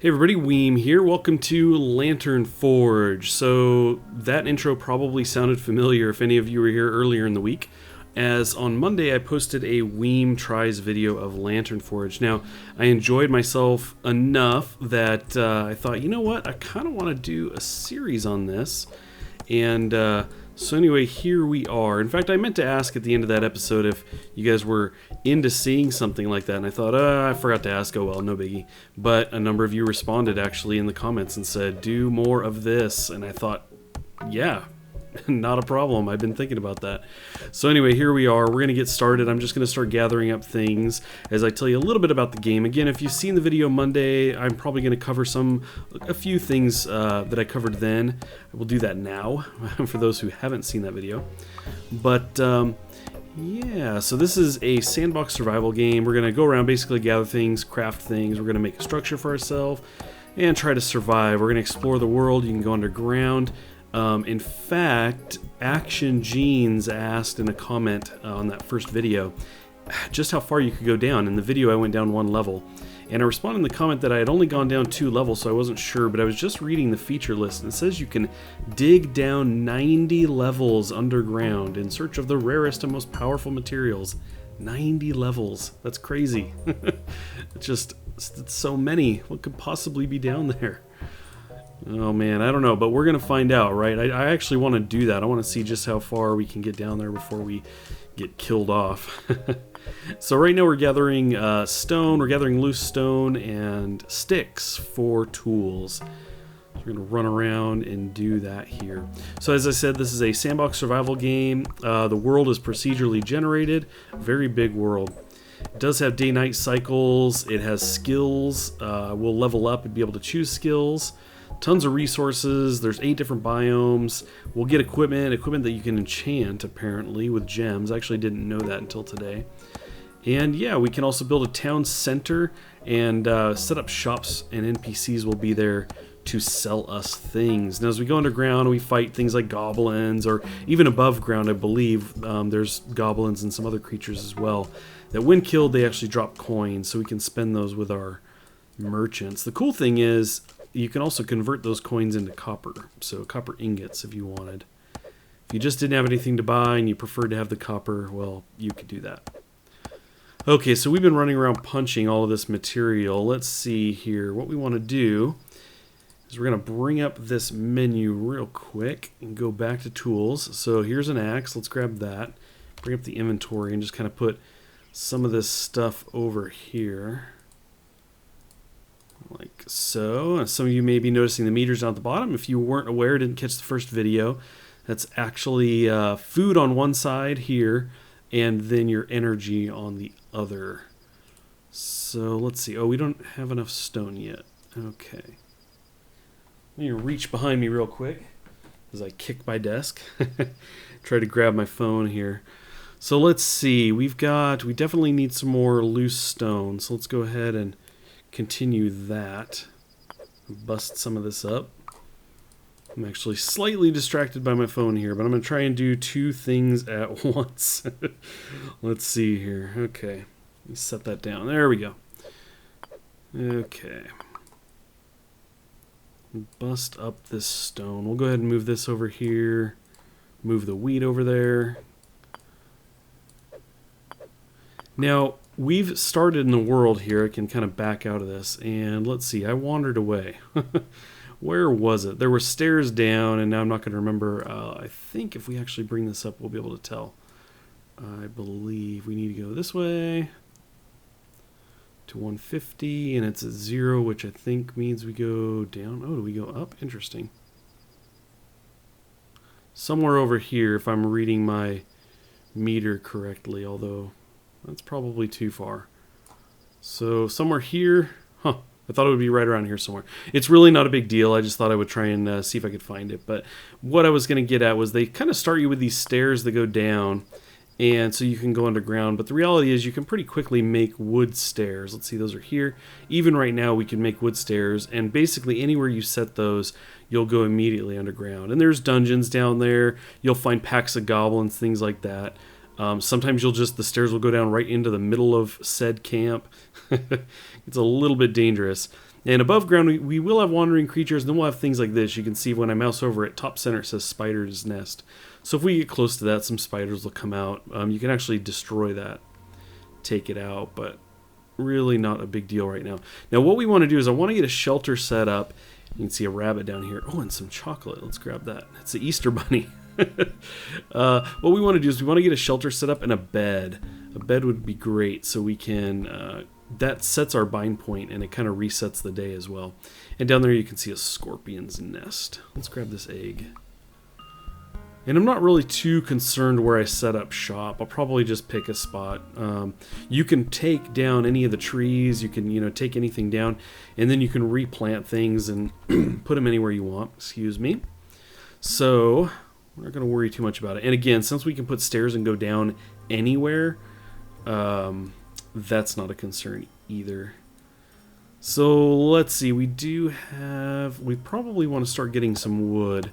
Hey everybody, Weem here. Welcome to Lantern Forge. So that intro probably sounded familiar if any of you were here earlier in the week, as on Monday I posted a Weem Tries video of Lantern Forge. Now, I enjoyed myself enough that I thought, you know what, I kind of want to do a series on this, and so anyway, here we are. In fact, I meant to ask at the end of that episode if you guys were into seeing something like that, and I thought, I forgot to ask, oh well, no biggie. But a number of you responded actually in the comments and said, do more of this, and I thought, yeah, not a problem. I've been thinking about that. So anyway, here we are. We're going to get started. I'm just going to start gathering up things as I tell you a little bit about the game. Again, if you've seen the video Monday, I'm probably going to cover a few things that I covered then. I will do that now for those who haven't seen that video. But yeah, so this is a sandbox survival game. We're going to go around, basically gather things, craft things. We're going to make a structure for ourselves and try to survive. We're going to explore the world. You can go underground. In fact, Action Jeans asked in a comment on that first video just how far you could go down. In the video, I went down 1 level. And I responded in the comment that I had only gone down 2 levels, so I wasn't sure, but I was just reading the feature list, and it says you can dig down 90 levels underground in search of the rarest and most powerful materials. 90 levels. That's crazy. It's so many. What could possibly be down there? Oh man, I don't know, but we're going to find out, right? I actually want to do that. I want to see just how far we can get down there before we get killed off. So right now we're gathering stone, we're gathering loose stone and sticks for tools. We're going to run around and do that here. So as I said, this is a sandbox survival game. The world is procedurally generated, very big world. It does have day-night cycles, it has skills, we'll level up and be able to choose skills. Tons of resources, there's 8 different biomes. We'll get equipment that you can enchant apparently with gems. I actually didn't know that until today. And yeah, we can also build a town center and set up shops, and NPCs will be there to sell us things. Now as we go underground, we fight things like goblins, or even above ground I believe there's goblins and some other creatures as well, that when killed they actually drop coins, so we can spend those with our merchants. The cool thing is you can also convert those coins into copper, so copper ingots if you wanted. If you just didn't have anything to buy and you preferred to have the copper, well, you could do that. Okay, so we've been running around punching all of this material. Let's see here. What we want to do is we're going to bring up this menu real quick and go back to tools. So here's an axe. Let's grab that. Bring up the inventory and just kind of put some of this stuff over here. Like so. Some of you may be noticing the meters down at the bottom. If you weren't aware, didn't catch the first video, that's actually food on one side here, and then your energy on the other. So let's see. Oh, we don't have enough stone yet. Okay. Let me reach behind me real quick as I kick my desk. Try to grab my phone here. So let's see. We definitely need some more loose stone. So let's go ahead and continue that. Bust some of this up. I'm actually slightly distracted by my phone here, but I'm going to try and do 2 things at once. Let's see here. Okay. Let me set that down. There we go. Okay. Bust up this stone. We'll go ahead and move this over here. Move the wheat over there. Now, we've started in the world here. I can kind of back out of this. And let's see. I wandered away. Where was it? There were stairs down, and now I'm not going to remember. I think if we actually bring this up, we'll be able to tell. I believe we need to go this way to 150, and it's at 0, which I think means we go down. Oh, do we go up? Interesting. Somewhere over here, if I'm reading my meter correctly, although that's probably too far. So somewhere here. Huh. I thought it would be right around here somewhere. It's really not a big deal. I just thought I would try and see if I could find it. But what I was going to get at was they kind of start you with these stairs that go down, and so you can go underground. But the reality is you can pretty quickly make wood stairs. Let's see, those are here. Even right now we can make wood stairs, and basically anywhere you set those, you'll go immediately underground. And there's dungeons down there. You'll find packs of goblins, things like that. Sometimes the stairs will go down right into the middle of said camp. It's a little bit dangerous. And above ground, we will have wandering creatures, and then we'll have things like this. You can see when I mouse over it, top center, it says spider's nest. So if we get close to that, some spiders will come out. You can actually destroy that, take it out, but really not a big deal right now. Now what we want to do is I want to get a shelter set up. You can see a rabbit down here. Oh, and some chocolate. Let's grab that. It's the Easter bunny. What we want to do is we want to get a shelter set up and a bed. A bed would be great, so we can... that sets our bind point, and it kind of resets the day as well. And down there you can see a scorpion's nest. Let's grab this egg. And I'm not really too concerned where I set up shop. I'll probably just pick a spot. You can take down any of the trees. You can, take anything down, and then you can replant things and put them anywhere you want. Excuse me. So we're not going to worry too much about it. And again, since we can put stairs and go down anywhere, that's not a concern either. So let's see. We probably want to start getting some wood,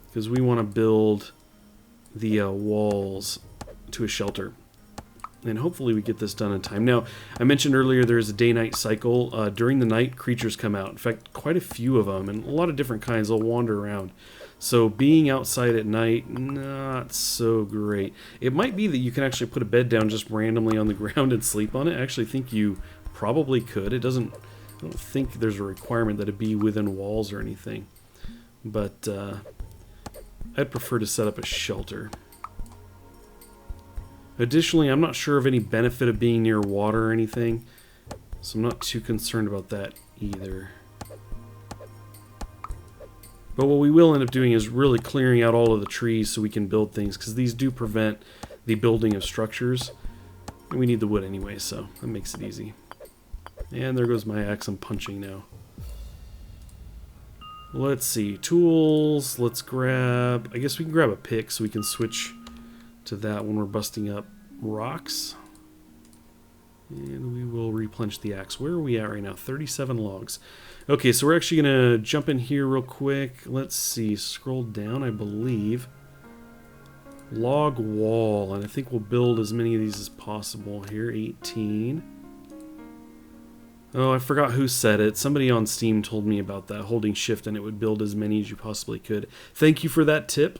because we want to build the walls to a shelter. And hopefully we get this done in time. Now, I mentioned earlier there's a day-night cycle. During the night, creatures come out. In fact, quite a few of them, and a lot of different kinds. They'll wander around. So being outside at night, not so great. It might be that you can actually put a bed down just randomly on the ground and sleep on it. I actually think you probably could. I don't think there's a requirement that it be within walls or anything. But I'd prefer to set up a shelter. Additionally, I'm not sure of any benefit of being near water or anything, so I'm not too concerned about that either. But what we will end up doing is really clearing out all of the trees so we can build things, because these do prevent the building of structures. And we need the wood anyway, so that makes it easy. And there goes my axe. I'm punching now. Let's see. Tools. Let's grab... I guess we can grab a pick so we can switch to that when we're busting up rocks. And we will replenish the axe. Where are we at right now? 37 logs. Okay, so we're actually going to jump in here real quick. Let's see. Scroll down, I believe. Log wall. And I think we'll build as many of these as possible here. 18. Oh, I forgot who said it. Somebody on Steam told me about that, holding shift, and it would build as many as you possibly could. Thank you for that tip.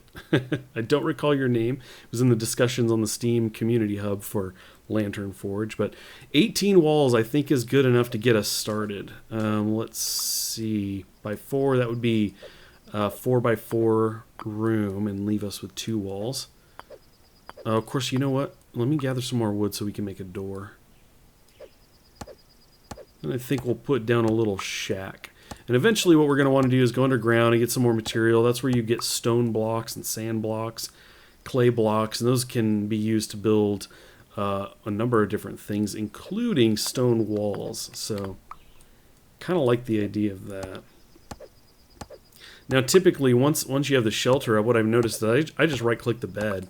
I don't recall your name. It was in the discussions on the Steam community hub for Lantern Forge, but 18 walls I think is good enough to get us started. Let's see. By 4, that would be 4x4 room and leave us with 2 walls. Of course, you know what? Let me gather some more wood so we can make a door. And I think we'll put down a little shack. And eventually what we're going to want to do is go underground and get some more material. That's where you get stone blocks and sand blocks, clay blocks, and those can be used to build a number of different things, including stone walls. So kind of like the idea of that. Now typically once you have the shelter, what I've noticed is I just right click the bed,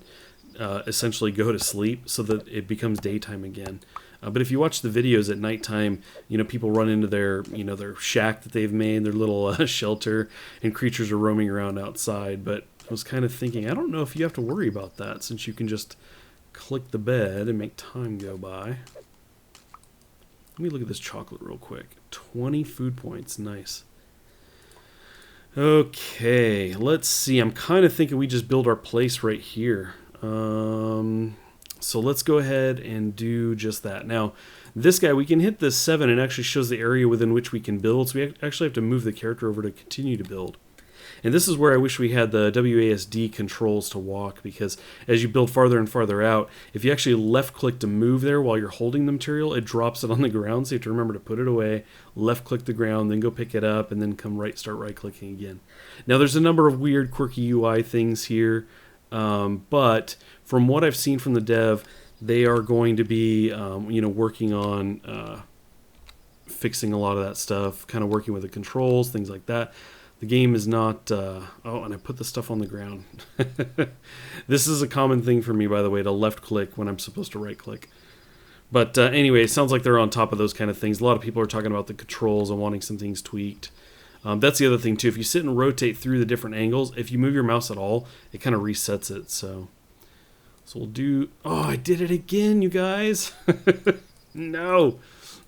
essentially go to sleep so that it becomes daytime again. But if you watch the videos at nighttime, people run into their shack that they've made, their little shelter, and creatures are roaming around outside. But I was kind of thinking, I don't know if you have to worry about that, since you can just click the bed and make time go by. Let me look at this chocolate real quick. 20 food points. Nice. Okay, let's see. I'm kind of thinking we just build our place right here. So let's go ahead and do just that. Now, this guy, we can hit the 7 and it actually shows the area within which we can build. So we actually have to move the character over to continue to build. And this is where I wish we had the WASD controls to walk, because as you build farther and farther out, if you actually left click to move there while you're holding the material, it drops it on the ground. So you have to remember to put it away, left click the ground, then go pick it up, and then start right clicking again. Now there's a number of weird quirky UI things here. But from what I've seen from the dev, they are going to be, working on fixing a lot of that stuff, kind of working with the controls, things like that. The game is not... oh, and I put the stuff on the ground. This is a common thing for me, by the way, to left click when I'm supposed to right click. But anyway, it sounds like they're on top of those kind of things. A lot of people are talking about the controls and wanting some things tweaked. That's the other thing too. If you sit and rotate through the different angles, if you move your mouse at all, it kind of resets it. So So we'll do... Oh, I did it again, you guys. No.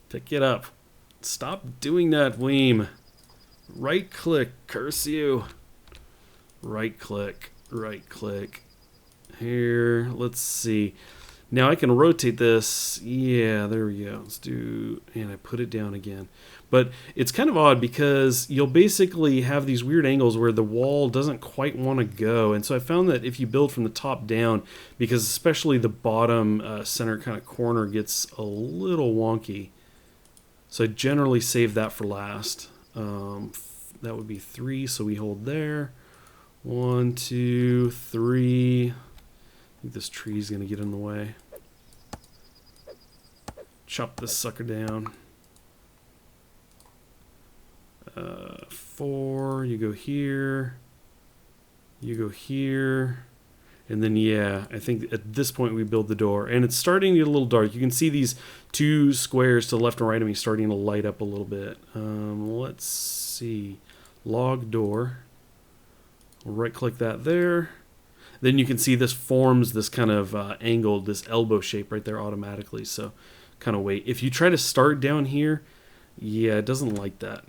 Pick it up. Stop doing that, Weem. Right click. Curse you. Right click. Right click. Here. Let's see. Now I can rotate this. Yeah, there we go. Let's do... And I put it down again. But it's kind of odd because you'll basically have these weird angles where the wall doesn't quite want to go. And so I found that if you build from the top down, because especially the bottom center kind of corner gets a little wonky. So I generally save that for last. That would be 3, so we hold there. 1, 2, 3. I think this tree's going to get in the way. Chop this sucker down. 4, you go here, you go here, and then yeah, I think at this point we build the door, and it's starting to get a little dark. You can see these 2 squares to the left and right of me starting to light up a little bit. Let's see, log door. We'll right click that there. Then you can see this forms this kind of angled, this elbow shape right there automatically. So kind of wait. If you try to start down here, yeah, it doesn't like that.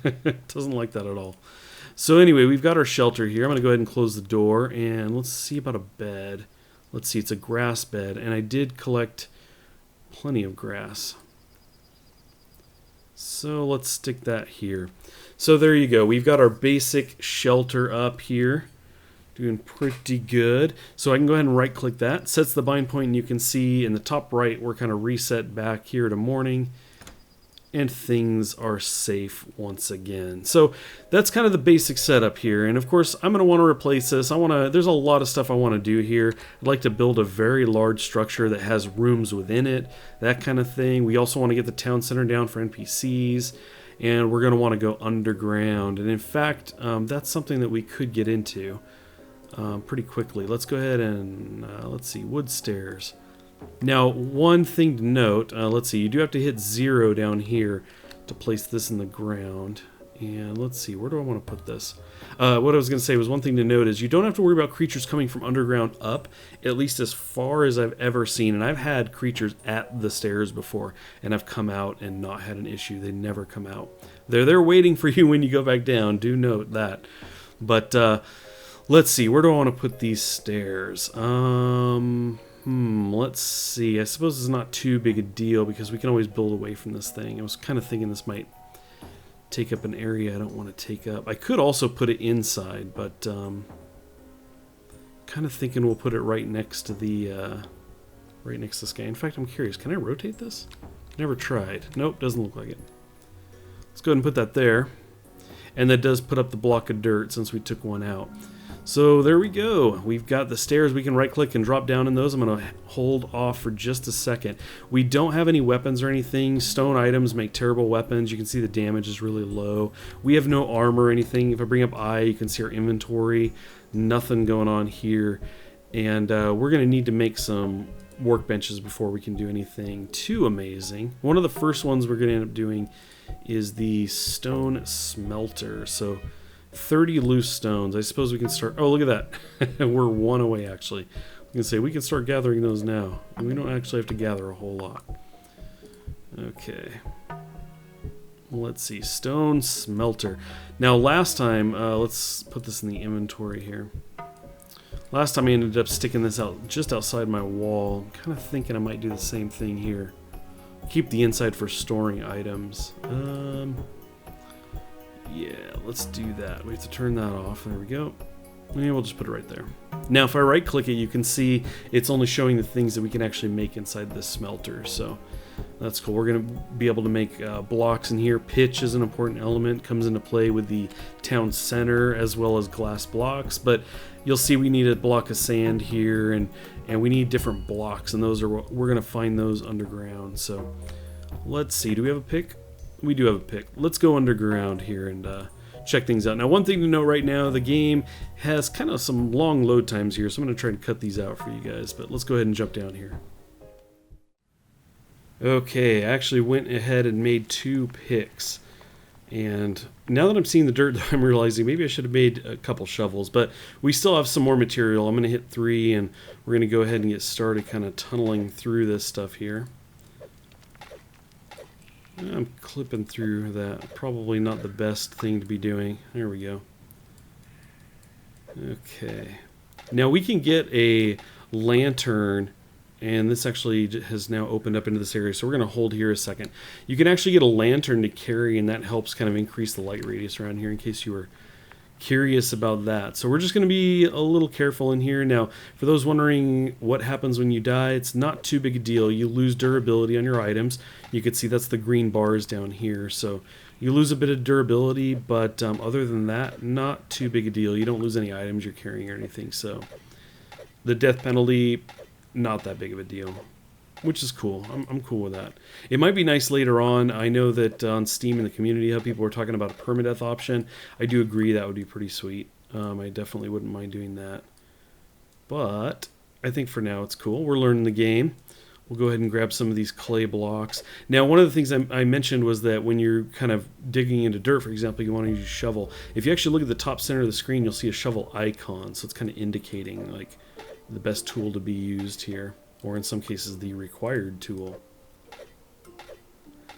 It doesn't like that at all. So anyway, we've got our shelter here. I'm going to go ahead and close the door, and let's see about a bed. Let's see, it's a grass bed, and I did collect plenty of grass. So let's stick that here. So there you go. We've got our basic shelter up here. Doing pretty good. So I can go ahead and right click that. Sets the bind point, and you can see in the top right, we're kind of reset back here to morning. And things are safe once again. So that's kind of the basic setup here. And of course, I'm going to want to replace this. There's a lot of stuff I want to do here. I'd like to build a very large structure that has rooms within it, that kind of thing. We also want to get the town center down for NPCs. And we're going to want to go underground. And in fact, that's something that we could get into pretty quickly. Let's go ahead and, let's see, wood stairs. Now, one thing to note, let's see, you do have to hit 0 down here to place this in the ground. And let's see, where do I want to put this? What I was going to say was one thing to note is you don't have to worry about creatures coming from underground up, at least as far as I've ever seen. And I've had creatures at the stairs before, and I've come out and not had an issue. They never come out. They're there waiting for you when you go back down. Do note that. But let's see, where do I want to put these stairs? Let's see. I suppose it's not too big a deal because we can always build away from this thing. I was kind of thinking this might take up an area I don't want to take up. I could also put it inside, but kind of thinking we'll put it right next to the right next to this guy. In fact, I'm curious. Can I rotate this? Never tried. Nope, doesn't look like it. Let's go ahead and put that there. And that does put up the block of dirt since we took one out. So there we go. We've got the stairs. We can right click and drop down in those. I'm going to hold off for just a second. We don't have any weapons or anything. Stone items make terrible weapons. You can see the damage is really low. We have no armor or anything. If I bring up I, you can see our inventory. Nothing going on here. And we're going to need to make some workbenches before we can do anything too amazing. One of the first ones we're going to end up doing is the stone smelter. So 30 loose stones. I suppose we can start... Oh, look at that. We're 1 away, actually. I can say we can start gathering those now. And we don't actually have to gather a whole lot. Okay. Let's see. Stone smelter. Now, last time... let's put this in the inventory here. Last time I ended up sticking this out just outside my wall. I'm kind of thinking I might do the same thing here. Keep the inside for storing items. Yeah, let's do that. We have to turn that off. There we go. Yeah, we'll just put it right there. Now, if I right click it, you can see it's only showing the things that we can actually make inside this smelter. So that's cool. We're going to be able to make blocks in here. Pitch is an important element. Comes into play with the town center as well as glass blocks. But you'll see we need a block of sand here, and we need different blocks. And those are what we're going to find those underground. So let's see. Do we have a pick? We do have a pick. Let's go underground here and check things out. Now, one thing to note right now, the game has kind of some long load times here, so I'm going to try and cut these out for you guys, but let's go ahead and jump down here. Okay, I actually went ahead and made 2 picks. And now that I'm seeing the dirt, I'm realizing maybe I should have made a couple shovels, but we still have some more material. I'm going to hit 3, and we're going to go ahead and get started kind of tunneling through this stuff here. I'm clipping through that. Probably not the best thing to be doing. There we go. Okay. Now we can get a lantern, and this actually has now opened up into this area, so we're going to hold here a second. You can actually get a lantern to carry, and that helps kind of increase the light radius around here in case you were curious about that. So we're just going to be a little careful in here. Now, for those wondering what happens when you die, it's not too big a deal. You lose durability on your items. You can see that's the green bars down here. So you lose a bit of durability, but other than that, not too big a deal. You don't lose any items you're carrying or anything. So the death penalty, not that big of a deal, which is cool. I'm cool with that. It might be nice later on. I know that on Steam in the community hub, people were talking about a permadeath option. I do agree that would be pretty sweet. I definitely wouldn't mind doing that. But I think for now it's cool. We're learning the game. We'll go ahead and grab some of these clay blocks. Now, one of the things I mentioned was that when you're kind of digging into dirt, for example, you want to use a shovel. If you actually look at the top center of the screen, you'll see a shovel icon. So it's kind of indicating like the best tool to be used here, or in some cases the required tool.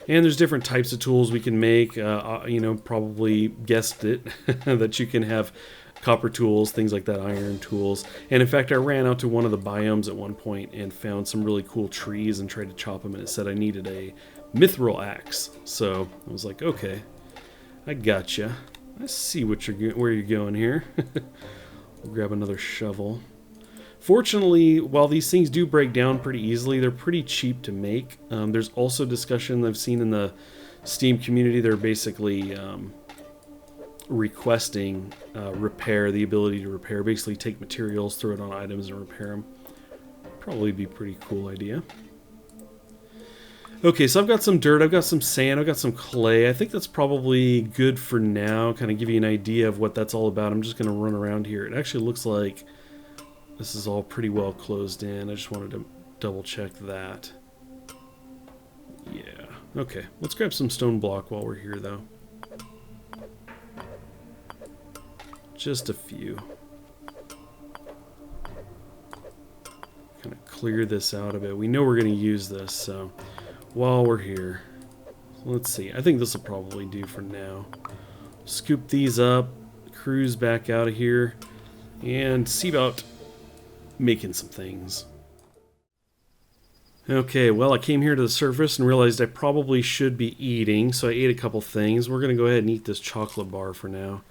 And there's different types of tools we can make. You know, probably guessed it, that you can have copper tools, things like that, iron tools. And in fact, I ran out to one of the biomes at one point and found some really cool trees and tried to chop them, and it said I needed a mithril axe. So I was like, okay, I gotcha. I see what where you're going here. We'll grab another shovel. Fortunately, while these things do break down pretty easily, they're pretty cheap to make. There's also discussion I've seen in the Steam community. They're basically requesting repair, the ability to repair. Basically take materials, throw it on items, and repair them. Probably be a pretty cool idea. Okay, so I've got some dirt, I've got some sand, I've got some clay. I think that's probably good for now. Kind of give you an idea of what that's all about. I'm just going to run around here. It actually looks like this is all pretty well closed in. I just wanted to double check that. Yeah. Okay. Let's grab some stone block while we're here, though. Just a few. Kind of clear this out a bit. We know we're going to use this, so while we're here, let's see. I think this will probably do for now. Scoop these up, cruise back out of here, and see about making some things. Okay, well, I came here to the surface and realized I probably should be eating, so I ate a couple things. We're going to go ahead and eat this chocolate bar for now.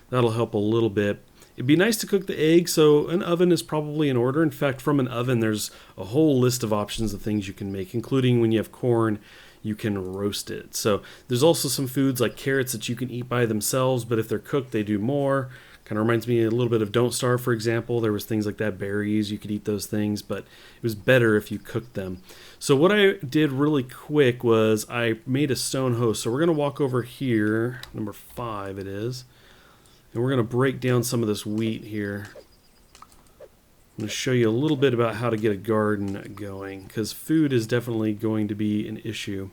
That'll help a little bit. It'd be nice to cook the egg, so an oven is probably in order. In fact, from an oven, there's a whole list of options of things you can make, including when you have corn, you can roast it. So there's also some foods like carrots that you can eat by themselves, but if they're cooked, they do more. Kind of reminds me a little bit of Don't Starve, for example. There was things like that, berries, you could eat those things, but it was better if you cooked them. So what I did really quick was I made a stone hoe. So we're going to walk over here, number 5 it is, and we're going to break down some of this wheat here. I'm going to show you a little bit about how to get a garden going, because food is definitely going to be an issue.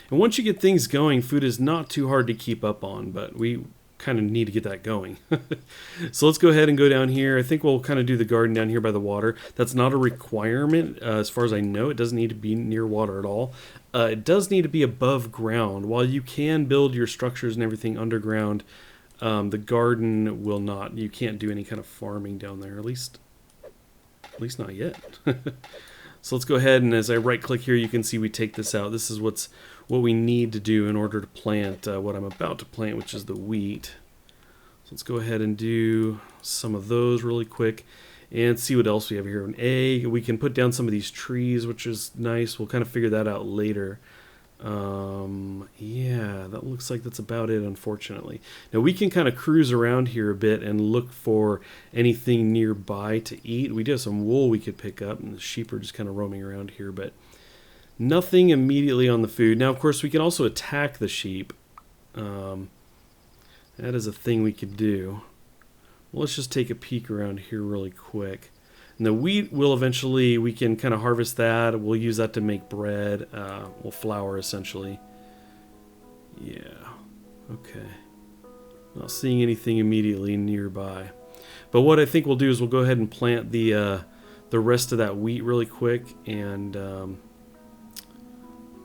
And once you get things going, food is not too hard to keep up on, but we kind of need to get that going. So let's go ahead and go down here. I think we'll kind of do the garden down here by the water. That's not a requirement. As far as I know, it doesn't need to be near water at all. It does need to be above ground. While you can build your structures and everything underground, the garden will not. You can't do any kind of farming down there, at least not yet. So let's go ahead, and as I right click here, you can see we take this out. This is what we need to do in order to plant what I'm about to plant, which is the wheat. So let's go ahead and do some of those really quick and see what else we have here. An egg. We can put down some of these trees, which is nice. We'll kind of figure that out later. Yeah, that looks like that's about it, unfortunately. Now we can kind of cruise around here a bit and look for anything nearby to eat. We do have some wool we could pick up, and the sheep are just kind of roaming around here, but nothing immediately on the food. Now, of course, we can also attack the sheep. That is a thing we could do. Well, let's just take a peek around here really quick. And the wheat will eventually, we can kind of harvest that. We'll use that to make bread. Well, flour, essentially. Yeah. Okay. Not seeing anything immediately nearby. But what I think we'll do is we'll go ahead and plant the rest of that wheat really quick and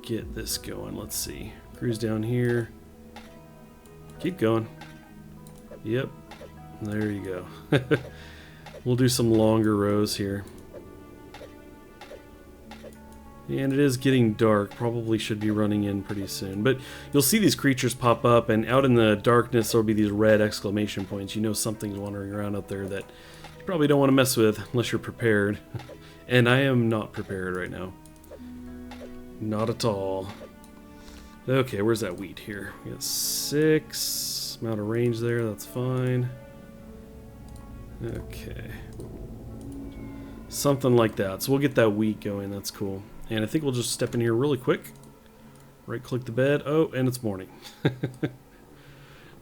get this going. Let's see. Cruise down here. Keep going. Yep. There you go. We'll do some longer rows here. And it is getting dark. Probably should be running in pretty soon. But you'll see these creatures pop up, and out in the darkness there'll be these red exclamation points. You know something's wandering around out there that you probably don't want to mess with unless you're prepared. And I am not prepared right now. Not at all. Okay, where's that wheat here? We got 6. I'm out of range there, that's fine. Okay. Something like that. So we'll get that wheat going, that's cool. And I think we'll just step in here really quick. Right click the bed. Oh, and it's morning.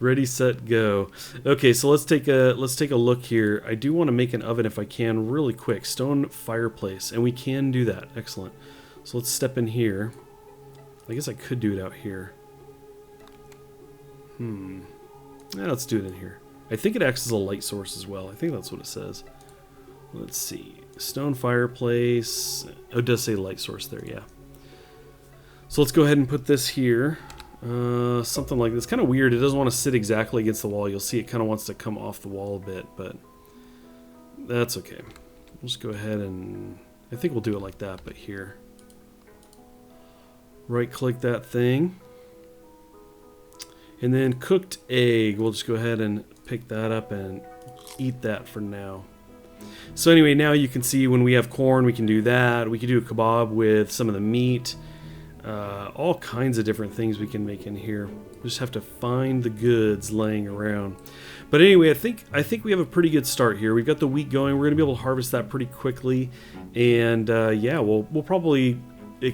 Ready, set, go. Okay, so let's take a look here. I do want to make an oven if I can really quick. Stone fireplace, and we can do that. Excellent. So let's step in here. I guess I could do it out here. Yeah, let's do it in here. I think it acts as a light source as well. I think that's what it says. Let's see. Stone fireplace. Oh, it does say light source there, yeah. So let's go ahead and put this here. Something like this. Kind of weird. It doesn't want to sit exactly against the wall. You'll see it kind of wants to come off the wall a bit, but that's okay. We'll just go ahead and... I think we'll do it like that, but here. Right click that thing. And then cooked egg. We'll just go ahead and pick that up and eat that for now. So anyway, now you can see when we have corn, we can do that. We can do a kebab with some of the meat. All kinds of different things we can make in here. We just have to find the goods laying around. But anyway, I think we have a pretty good start here. We've got the wheat going. We're going to be able to harvest that pretty quickly. And yeah, we'll probably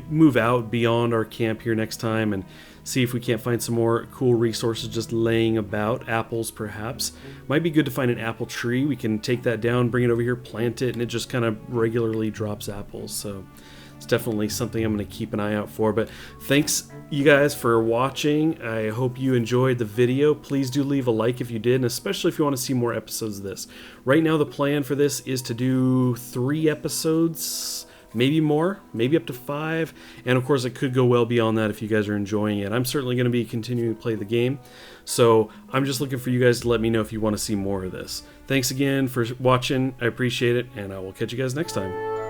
move out beyond our camp here next time and see if we can't find some more cool resources just laying about. Apples, perhaps. Might be good to find an apple tree. We can take that down, bring it over here, plant it, and it just kind of regularly drops apples. So it's definitely something I'm going to keep an eye out for. But thanks, you guys, for watching. I hope you enjoyed the video. Please do leave a like if you did, and especially if you want to see more episodes of this. Right now, the plan for this is to do 3 episodes, maybe more, maybe up to 5, and of course it could go well beyond that if you guys are enjoying it. I'm certainly going to be continuing to play the game, so I'm just looking for you guys to let me know if you want to see more of this. Thanks again for watching, I appreciate it, and I will catch you guys next time.